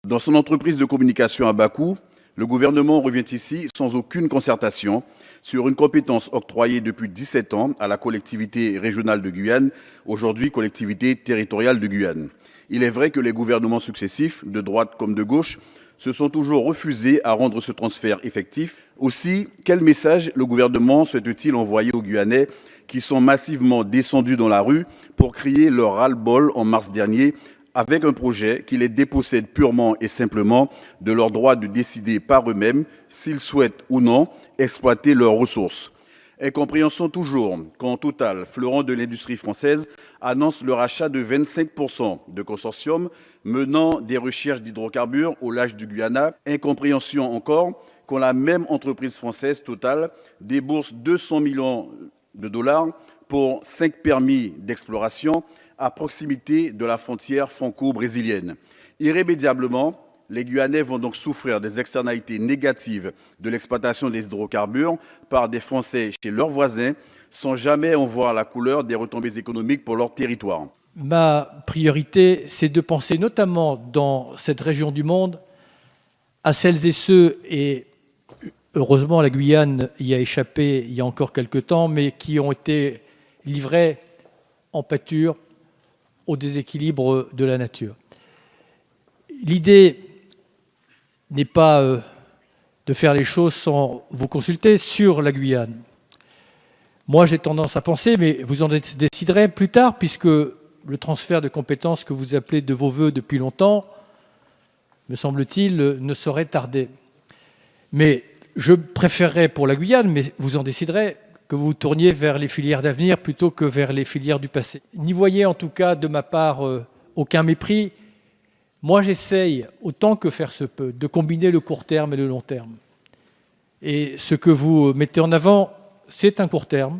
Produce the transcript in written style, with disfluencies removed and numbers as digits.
Dans son entreprise de communication à bas coût, le gouvernement revient ici sans aucune concertation sur une compétence octroyée depuis 17 ans à la collectivité régionale de Guyane, aujourd'hui collectivité territoriale de Guyane. Il est vrai que les gouvernements successifs, de droite comme de gauche, se sont toujours refusés à rendre ce transfert effectif. Aussi, quel message le gouvernement souhaite-t-il envoyer aux Guyanais qui sont massivement descendus dans la rue pour crier leur ras-le-bol en mars dernier avec un projet qui les dépossède purement et simplement de leur droit de décider par eux-mêmes s'ils souhaitent ou non exploiter leurs ressources. Incompréhension toujours quand Total, fleuron de l'industrie française, annonce le rachat de 25% de consortiums menant des recherches d'hydrocarbures au large du Guyana. Incompréhension encore quand la même entreprise française, Total, débourse 200 millions de dollars pour 5 permis d'exploration à proximité de la frontière franco-brésilienne. Irrémédiablement, les Guyanais vont donc souffrir des externalités négatives de l'exploitation des hydrocarbures par des Français chez leurs voisins, sans jamais en voir la couleur des retombées économiques pour leur territoire. Ma priorité, c'est de penser notamment dans cette région du monde à celles et ceux, et heureusement la Guyane y a échappé il y a encore quelque temps, mais qui ont été livrés en pâture au déséquilibre de la nature. L'idée n'est pas de faire les choses sans vous consulter sur la Guyane. Moi, j'ai tendance à penser, mais vous en déciderez plus tard, puisque le transfert de compétences que vous appelez de vos voeux depuis longtemps, me semble-t-il, ne saurait tarder. Mais je préférerais pour la Guyane, mais vous en déciderez, que vous tourniez vers les filières d'avenir plutôt que vers les filières du passé. N'y voyez en tout cas de ma part aucun mépris. Moi, j'essaye, autant que faire se peut, de combiner le court terme et le long terme. Et ce que vous mettez en avant, c'est un court terme.